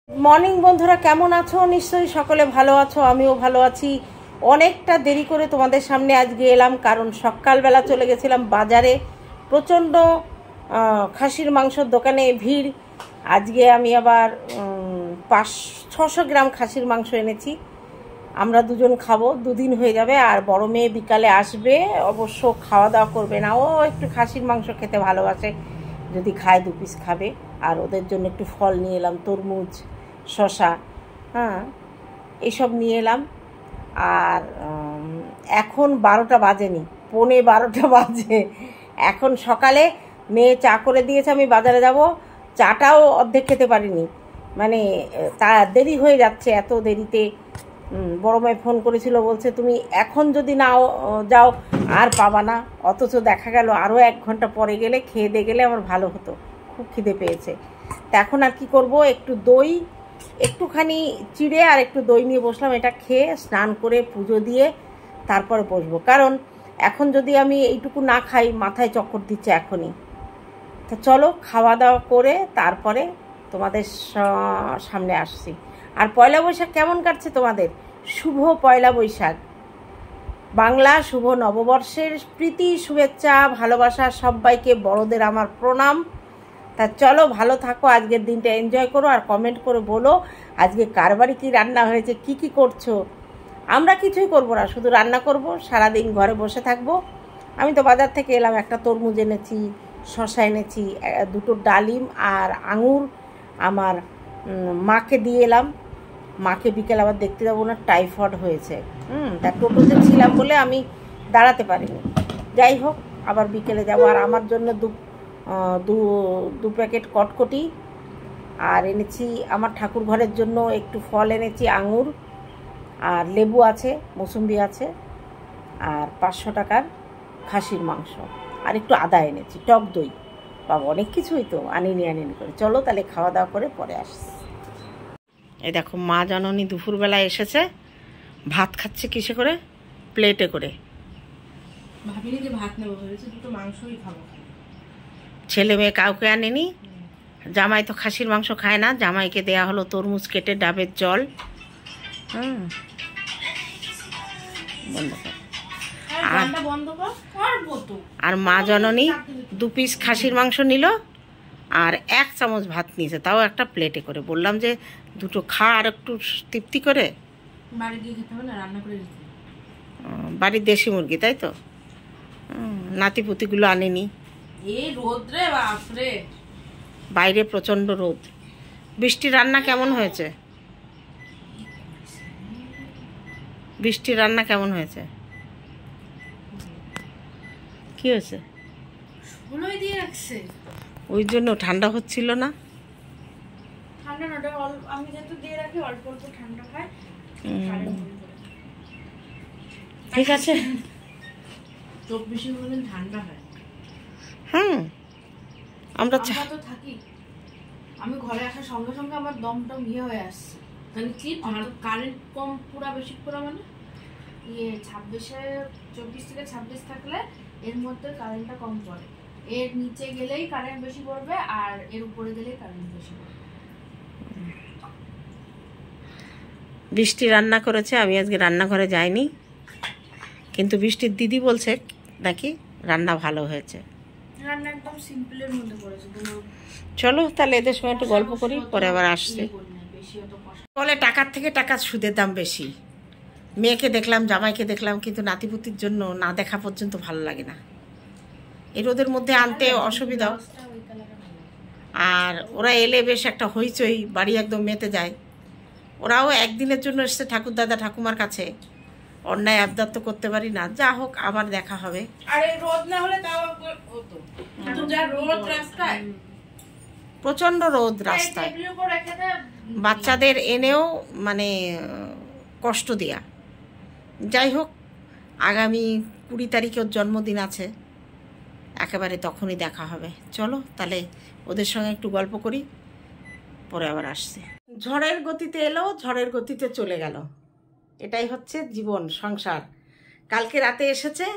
Morning বন্ধুরা, কেমন আছো? নিশ্চয়ই সকলে ভালো আছো, আমিও ভালো আছি। অনেকটা দেরি করে তোমাদের সামনে আজকে এলাম, কারণ সকালবেলা চলে গেছিলাম বাজারে। প্রচণ্ড খাসির মাংসর দোকানে ভিড়। আজকে আমি আবার 500-600 গ্রাম খাসির মাংস এনেছি। আমরা দুজন খাবো, দুদিন হয়ে যাবে। আর বড় মেয়ে বিকালে আসবে, অবশ্য খাওয়া দাওয়া করবে না, ও একটু খাসির মাংস খেতে ভালোবাসে, যদি খায় 2 পিস খাবে। আর ওদের জন্য একটু ফল নিয়ে এলাম, তরমুজ, শশা, হ্যাঁ, এইসব নিয়ে এলাম। আর এখন 12টা বাজেনি, 11:15 বাজে। এখন সকালে মেয়ে চা করে দিয়েছে, আমি বাজারে যাব, চাটাও অর্ধেক খেতে পারিনি, মানে তা দেরি হয়ে যাচ্ছে। এত দেরিতে বড় মেয়ে ফোন করেছিল, বলছে তুমি এখন যদি নাও যাও আর পাবা না। অথচ দেখা গেল আরও 1 ঘন্টা পরে গেলে, খেয়ে দিয়ে গেলে আমার ভালো হতো। খুব খিদে পেয়েছে। তা এখন আর কি করব, একটু দই, একটুখানি চিড়ে আর একটু দই নিয়ে বসলাম। এটা খেয়ে স্নান করে পুজো দিয়ে তারপরে বসবো, কারণ এখন যদি আমি এইটুকু না খাই মাথায় চক্কর দিচ্ছে এখনই। তা চলো খাওয়া দাওয়া করে তারপরে তোমাদের সামনে আসছি। আর পয়লা বৈশাখ কেমন কাটছে তোমাদের? শুভ পয়লা বৈশাখ, বাংলা শুভ নববর্ষের প্রীতি, শুভেচ্ছা, ভালোবাসা সবাইকে। বড়দের আমার প্রণাম। তা চলো, ভালো থাকো, আজকের দিনটা এনজয় করো, আর কমেন্ট করে বলো আজকে কার বাড়ি কী রান্না হয়েছে, কি কি করছো। আমরা কিছুই করব না, শুধু রান্না করব, সারাদিন ঘরে বসে থাকবো। আমি তো বাজার থেকে এলাম, একটা তরমুজ এনেছি, শশা এনেছি, 2টো ডালিম আর আঙুর আমার মাকে দিয়ে এলাম। মাকে বিকেল আবার দেখতে যাবো না, টাইফয়েড হয়েছে। তা টোটোতে ছিলাম বলে আমি দাঁড়াতে পারিনি। যাই হোক, আবার বিকেলে যাবো। আর আমার জন্য দু প্যাকেট কটকটি, আর এনেছি আমার ঠাকুর ঘরের জন্য একটু ফল এনেছি, আঙুর আর লেবু আছে, মৌসুম্বি আছে, আর 500 টাকার খাসির মাংস, আর একটু আদা এনেছি, টক দই। বাবা, অনেক কিছুই তো আনিনি করে। চলো তাহলে খাওয়া দাওয়া করে পরে আসছি। এই দেখো, মা জননী দুপুরবেলায় এসেছে, ভাত খাচ্ছে কিসে করে, প্লেটে করে। ভাবিনি যে ভাত নেবো, ভেবেছি দুটো মাংসই খাবো। ছেলে মেয়ে কাউকে আনেনি, জামাই তো খাসির মাংস খায় না, জামাইকে দেয়া হলো তরমুজ কেটে, ডাবের জল। আর মা জননী 2 পিস খাসির মাংস নিল আর 1 চামচ ভাত নিয়েছে, তাও একটা প্লেটে করে। বললাম যে দুটো খা আর একটু তৃপ্তি করে। বাড়ি গিয়ে খেতে হবে না, রান্না করে দিতে। বাড়ির দেশি মুরগি, তাই তো? নাতিপুতিগুলো আনেনি। এই রোদ রে বাপরে, বাইরে প্রচণ্ড রোদ। বৃষ্টির রান্না কেমন হয়েছে? বৃষ্টির রান্না কেমন হয়েছে? কি হয়েছে? শুলোই দিয়ে রাখছে, ওই জন্য ঠান্ডা হচ্ছিল না। ঠান্ডা না, আমি যেহেতু দিয়ে রাখি অল্প অল্প ঠান্ডা খায়। ঠিক আছে, 24 দিন ঠান্ডা হয়। আমরা তো থাকি, আমি ঘরে আসার সঙ্গে সঙ্গে আমার দমটা হয়ে আসছে। মানে কি, আমার কারেন্ট কম পুরা বেশি পুরা, মানে 24 থেকে 26 থাকলে এর মধ্যে কারেন্টটা কম পড়ে। এর নিচে গেলেই কারেন্ট বেশি পড়বে, আর এর উপরে গেলেই কারেন্ট বেশি পড়বে। বৃষ্টি রান্না করেছে, আমি আজকে রান্নাঘরে যাইনি, কিন্তু বৃষ্টির দিদি বলছে নাকি রান্না ভালো হয়েছে। রান্না একদম সিম্পলের মধ্যে করেছে। চলো তাহলে এদের সঙ্গে একটু গল্প করি, পরে আবার আসছে। বলে টাকার থেকে টাকার সুদের দাম বেশি। মেয়েকে দেখলাম, জামাইকে দেখলাম, কিন্তু নাতিপুতির জন্য না দেখা পর্যন্ত ভালো লাগে না। এই রোদের মধ্যে আনতে অসুবিধাও। আর ওরা এলে বেশ একটা হইচই, বাড়ি একদম মেতে যায়। ওরাও একদিনের জন্য এসছে ঠাকুর দাদা ঠাকুমার কাছে, অন্যায় আবদার তো করতে পারি না। যা হোক, আবার দেখা হবে। প্রচন্ড রোদ রাস্তায়, বাচ্চাদের এনেও মানে কষ্ট দেয়া। যাই হোক, আগামী 20 তারিখে ওর জন্মদিন আছে, একেবারে তখনই দেখা হবে। চলো তাহলে ওদের সঙ্গে একটু গল্প করি, পরে আবার আসছে। ঝড়ের গতিতে এলো, ঝড়ের গতিতে চলে গেল, এটাই হচ্ছে জীবন, সংসার। কালকে রাতে এসেছে,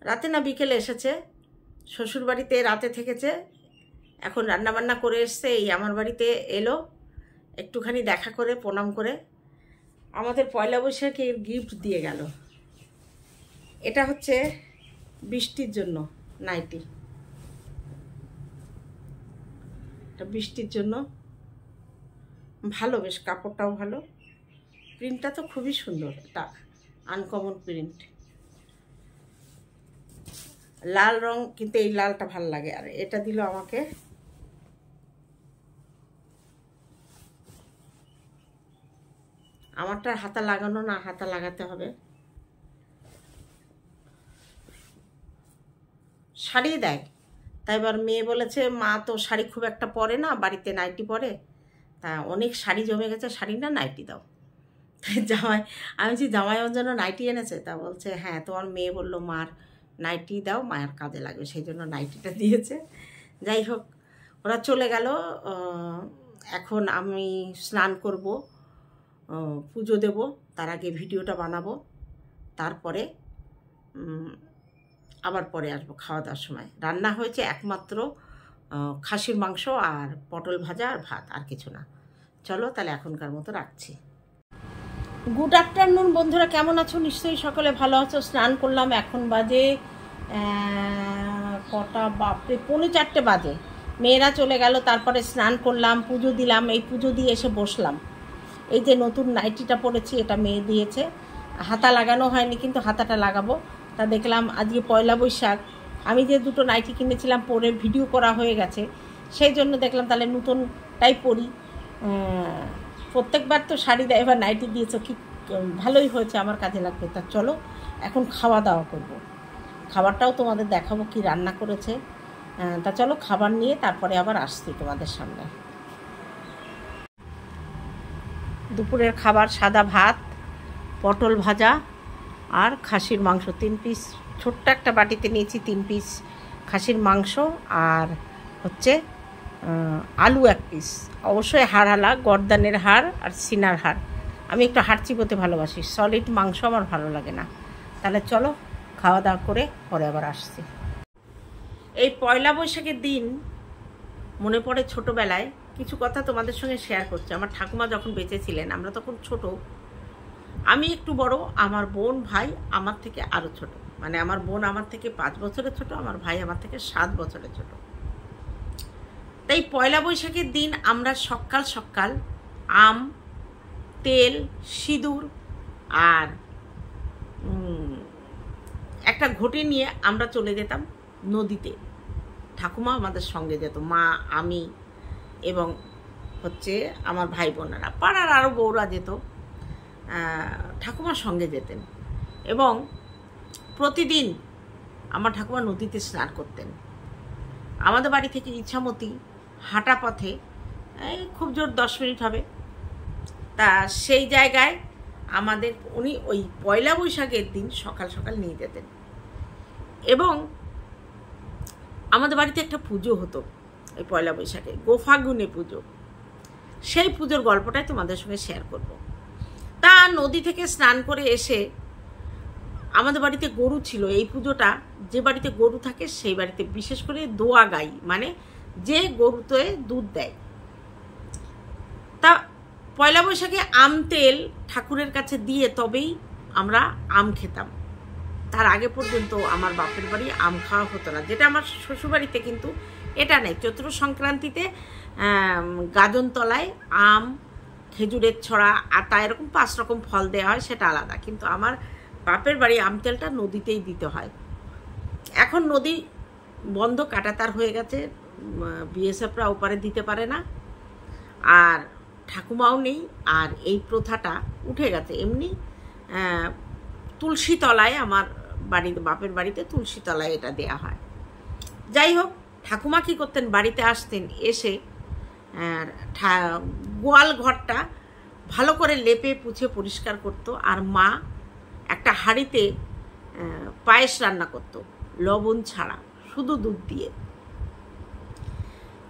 রাতে না বিকেলে এসেছে, শ্বশুরবাড়িতে রাতে থেকেছে, এখন রান্নাবান্না করে এসছে, এই আমার বাড়িতে এলো, একটুখানি দেখা করে প্রণাম করে আমাদের পয়লা বৈশাখের গিফট দিয়ে গেল। এটা হচ্ছে বৃষ্টির জন্য নাইটি, এটা বৃষ্টির জন্য ভালো, বেশ কাপড়টাও ভালো, প্রিন্টটা তো খুবই সুন্দর, এটা আনকমন প্রিন্ট, লাল রং, কিন্তু এই লালটা ভালো লাগে। আর এটা দিল আমাকে আমারটা হাতা লাগানো না, হাতা লাগাতে হবে। শাড়ি দেয়, তাই এবার মেয়ে বলেছে মা তো শাড়ি খুব একটা পরে না, বাড়িতে নাইটি পরে, তা অনেক শাড়ি জমে গেছে, শাড়ি না নাইটি দাও। তাই জামাই, আমি বলছি জামাই ওর জন্য নাইটি এনেছে, তা বলছে হ্যাঁ তোমার মেয়ে বললো মার নাইটি দাও, মায়ের কাজে লাগবে, সেই জন্য নাইটিটা দিয়েছে। যাই হোক, ওরা চলে গেল। এখন আমি স্নান করব, পুজো দেব, তার আগে ভিডিওটা বানাবো, তারপরে আবার পরে আসবো খাওয়া দাওয়ার সময়। রান্না হয়েছে একমাত্র খাসির মাংস আর পটল ভাজা আর ভাত, আর কিছু না। চলো তাহলে এখনকার মতো রাখছি। গুড আফটারনুন বন্ধুরা, কেমন আছো? নিশ্চয়ই সকলে ভালো আছো। স্নান করলাম, এখন বাজে কটা, বাপরে 3:45 বাজে। মেয়েরা চলে গেল, তারপরে স্নান করলাম, পুজো দিলাম। এই পুজো দিয়ে এসে বসলাম। এই যে নতুন নাইটিটা পরেছি, এটা মেয়ে দিয়েছে, হাতা লাগানো হয়নি, কিন্তু হাতাটা লাগাবো। তা দেখলাম আজকে পয়লা বৈশাখ, আমি যে দুটো নাইটি কিনেছিলাম পরে ভিডিও করা হয়ে গেছে, সেই জন্য দেখলাম তাহলে নতুনটাই পরি। প্রত্যেকবার তো শাড়ি দেয়, এবার নাইটি দিয়েছ, কি ভালোই হয়েছে, আমার কাজে লাগবে। তা চলো এখন খাওয়া দাওয়া করব, খাবারটাও তোমাদের দেখাবো কি রান্না করেছে। তা চলো খাবার নিয়ে তারপরে আবার আসছি তোমাদের সামনে। দুপুরের খাবার সাদা ভাত, পটল ভাজা আর খাসির মাংস 3 পিস, ছোট্ট একটা বাটিতে নিয়েছি 3 পিস খাসির মাংস, আর হচ্ছে আলু 1 পিস, অবশ্যই হাড়, গর্দানের হাড় আর সিনার হাড়। আমি একটু হাড় চিবোতে ভালোবাসি, সলিড মাংস আমার ভালো লাগে না। তাহলে চলো খাওয়া দাওয়া করে পরে আবার আসছি। এই পয়লা বৈশাখের দিন মনে পড়ে ছোটোবেলায় কিছু কথা তোমাদের সঙ্গে শেয়ার করছি। আমার ঠাকুমা যখন বেঁচে ছিলেন, আমরা তখন ছোট, আমি একটু বড়, আমার বোন ভাই আমার থেকে আরও ছোট, মানে আমার বোন আমার থেকে 5 বছরের ছোট, আমার ভাই আমার থেকে 7 বছরের ছোট। তাই পয়লা বৈশাখের দিন আমরা সকাল সকাল আম, তেল, সিঁদুর আর একটা ঘটি নিয়ে আমরা চলে যেতাম নদীতে। ঠাকুমা আমাদের সঙ্গে যেত, মা, আমি এবং হচ্ছে আমার ভাই বোনেরা, পাড়ার আরও বউরা যেত, ঠাকুমার সঙ্গে যেতেন। এবং প্রতিদিন আমার ঠাকুমা নদীতে স্নান করতেন। আমাদের বাড়ি থেকে ইছামতি হাঁটা পথে এই খুব জোর 10 মিনিট হবে। তা সেই জায়গায় আমাদের উনি ওই পয়লা বৈশাখের দিন সকাল সকাল নিয়ে যেতেন। এবং আমাদের বাড়িতে একটা পুজো হতো এই পয়লা বৈশাখে, গোফাগুনে পুজো। সেই পুজোর গল্পটাই তোমাদের সঙ্গে শেয়ার করব। তা নদী থেকে স্নান করে এসে আমাদের বাড়িতে গরু ছিল। এই পুজোটা যে বাড়িতে গরু থাকে সেই বাড়িতে বিশেষ করে দোয়া গাই, মানে যে গরুতে দুধ দেয়। তা পয়লা বৈশাখে আম তেল ঠাকুরের কাছে দিয়ে তবেই আমরা আম খেতাম। তার আগে পর্যন্ত আমার বাপের বাড়ি আম খাওয়া হতো না, যেটা আমার শ্বশুরবাড়িতে কিন্তু এটা নেই। চৈত্র সংক্রান্তিতে গাজনতলায় আম, খেজুরের ছড়া, আতা, এরকম 5 রকম ফল দেওয়া হয়, সেটা আলাদা। কিন্তু আমার বাপের বাড়ি আম তেলটা নদীতেই দিতে হয়। এখন নদী বন্ধ, কাটাতার হয়ে গেছে, বিএসএফরা ওপারে দিতে পারে না, আর ঠাকুমাও নেই, আর এই প্রথাটা উঠে গেছে। এমনি তুলসী তলায়, আমার বাড়িতে, বাপের বাড়িতে তুলসী তলায় এটা দেয়া হয়। যাই হোক, ঠাকুমা কী করতেন, বাড়িতে আসতেন, এসে গোয়াল ঘরটা ভালো করে লেপে পুছে পরিষ্কার করতো। আর মা একটা হাঁড়িতে পায়েস রান্না করতো, লবণ ছাড়া, শুধু দুধ দিয়ে।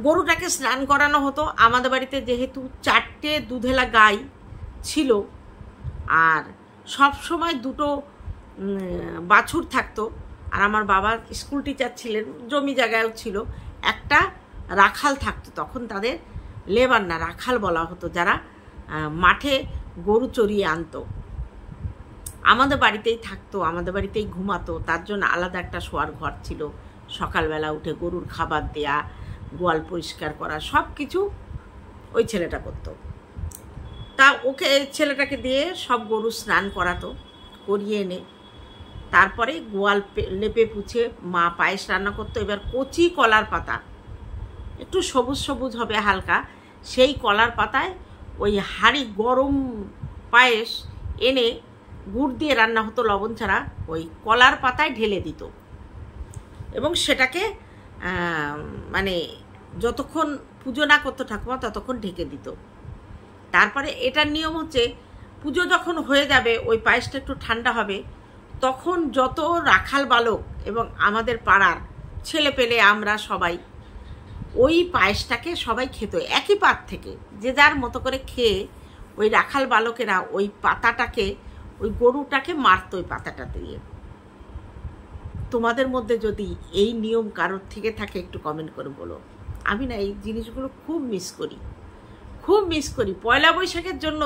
গরুটাকে স্নান করানো হতো। আমাদের বাড়িতে যেহেতু 4টে দুধেলা গাই ছিল, আর সব সময় 2টো বাছুর থাকতো, আর আমার বাবা স্কুল টিচার ছিলেন, জমি জায়গায়ও ছিল, একটা রাখাল থাকতো। তখন তাদের লেবার না, রাখাল বলা হতো, যারা মাঠে গরু চড়িয়ে আনতো, আমাদের বাড়িতেই থাকতো, আমাদের বাড়িতেই ঘুমাতো। তার জন্য আলাদা একটা শোয়ার ঘর ছিল। সকালবেলা উঠে গরুর খাবার দেয়া, গোয়াল পরিষ্কার করা, সব কিছু ওই ছেলেটা করতো। তা ওকে ছেলেটাকে দিয়ে সব গরু স্নান করাতো, করিয়ে এনে তারপরে গোয়াল লেপে পুছে মা পায়েস রান্না করতো। এবার কচি কলার পাতা, একটু সবুজ সবুজ হবে হালকা, সেই কলার পাতায় ওই হাঁড়ি গরম পায়েস এনে গুড় দিয়ে রান্না হতো লবণ ছাড়া, ওই কলার পাতায় ঢেলে দিত এবং সেটাকে মানে যতক্ষণ পুজো না করতো ঠাকুমা ততক্ষণ ঢেকে দিত। তারপরে এটার নিয়ম হচ্ছে পুজো যখন হয়ে যাবে, ওই পায়েসটা একটু ঠান্ডা হবে, তখন যত রাখাল বালক এবং আমাদের পাড়ার ছেলে পেলে আমরা সবাই ওই পায়েসটাকে সবাই খেত একই পাত থেকে, যে যার মতো করে খেয়ে ওই রাখাল বালকেরা ওই পাতাটাকে, ওই গরুটাকে মারত ওই পাতাটা দিয়ে। তোমাদের মধ্যে যদি এই নিয়ম কারোর থেকে থাকে একটু কমেন্ট করে বলো। আমি না এই জিনিসগুলো খুব মিস করি, খুব মিস করি। পয়লা বৈশাখের জন্য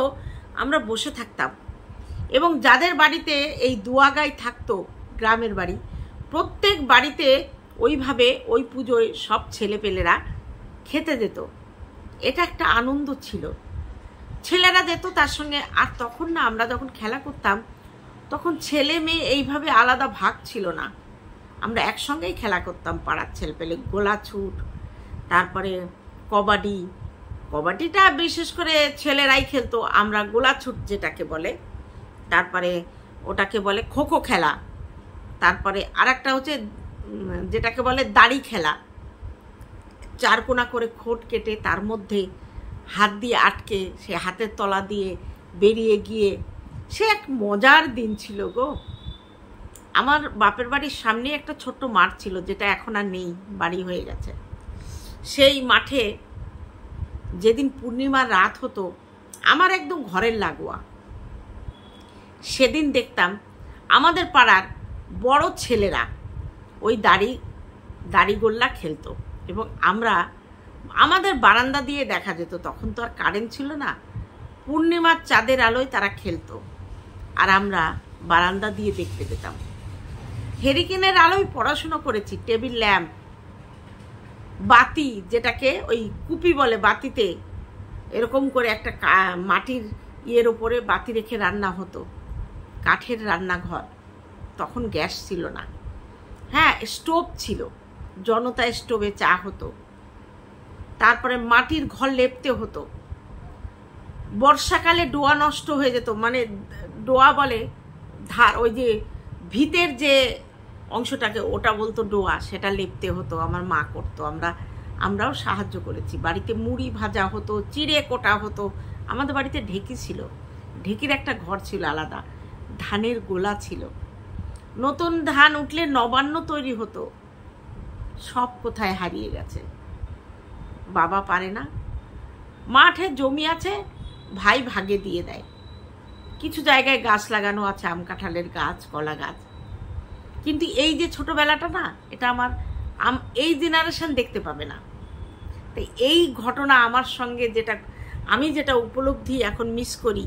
আমরা বসে থাকতাম এবং যাদের বাড়িতে এই দুয়াগাই থাকতো, গ্রামের বাড়ি, প্রত্যেক বাড়িতে ওইভাবে ওই পুজোয় সব ছেলেপেলেরা খেতে যেত। এটা একটা আনন্দ ছিল, ছেলেরা যেত তার সঙ্গে। আর তখন না আমরা যখন খেলা করতাম তখন ছেলে মেয়ে এইভাবে আলাদা ভাগ ছিল না, আমরা একসঙ্গেই খেলা করতাম পাড়ার ছেলেপেলে। গোলাছুট, তারপরে কবাডি, কবাডিটা বিশেষ করে ছেলেরাই খেলতো, আমরা গোলাছুট যেটাকে বলে, তারপরে ওটাকে বলে খোখো খেলা, তারপরে আর একটা হচ্ছে যেটাকে বলে দাড়ি খেলা, চারকোনা করে খোট কেটে তার মধ্যে হাত দিয়ে আটকে সে হাতের তলা দিয়ে বেরিয়ে গিয়ে, সে এক মজার দিন ছিল গো। আমার বাপের বাড়ির সামনে একটা ছোট্ট মাঠ ছিল, যেটা এখন আর নেই, বাড়ি হয়ে গেছে। সেই মাঠে যেদিন পূর্ণিমার রাত হতো, আমার একদম ঘরের লাগোয়া, সেদিন দেখতাম আমাদের পাড়ার বড় ছেলেরা ওই দাড়িগোল্লা খেলতো এবং আমরা আমাদের বারান্দা দিয়ে দেখা যেত। তখন তো আর কারেন্ট ছিল না, পূর্ণিমার চাঁদের আলোয় তারা খেলতো আর আমরা বারান্দা দিয়ে দেখতে পেতাম। হেরিকেনের আলোয় পড়াশুনো করেছি, টেবিল ল্যাম্প, বাতি, যেটাকে ওই কুপি বলে, বাতিতে এরকম করে একটা মাটির ইয়ের ওপরে বাতি রেখে রান্না হতো, কাঠের রান্নাঘর, তখন গ্যাস ছিল না, হ্যাঁ স্টোভ ছিল, জনতা স্টোভে চা হতো। তারপরে মাটির ঘর লেপতে হতো, বর্ষাকালে ডোয়া নষ্ট হয়ে যেত, মানে ডোয়া বলে ধার, ওই যে ভিতের যে অংশটাকে ওটা বলতো ডোয়া, সেটা লেপতে হতো, আমার মা করতো, আমরাও সাহায্য করেছি। বাড়িতে মুড়ি ভাজা হতো, চিড়ে কোটা হতো। আমাদের বাড়িতে ঢেকি ছিল, ঢেকির একটা ঘর ছিল আলাদা, ধানের গোলা ছিল, নতুন ধান উঠলে নবান্ন তৈরি হতো। সব কোথায় হারিয়ে গেছে, বাবা পারে না, মাঠে জমি আছে ভাই ভাগে দিয়ে দেয়, কিছু জায়গায় গাছ লাগানো আছে, আম কাঁঠালের গাছ, কলা গাছ, কিন্তু এই যে ছোটবেলাটা না, এটা আমার এই জেনারেশন দেখতে পাবে না। তাই এই ঘটনা আমার সঙ্গে আমি যেটা উপলব্ধি এখন মিস করি,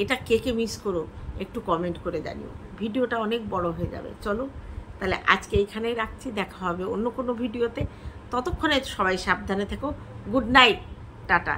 এটা কে কে মিস করো একটু কমেন্ট করে জানিও। ভিডিওটা অনেক বড় হয়ে যাবে, চলো তাহলে আজকে এইখানেই রাখছি, দেখা হবে অন্য কোনো ভিডিওতে। ততক্ষণে সবাই সাবধানে থেকো, গুড নাইট, টাটা।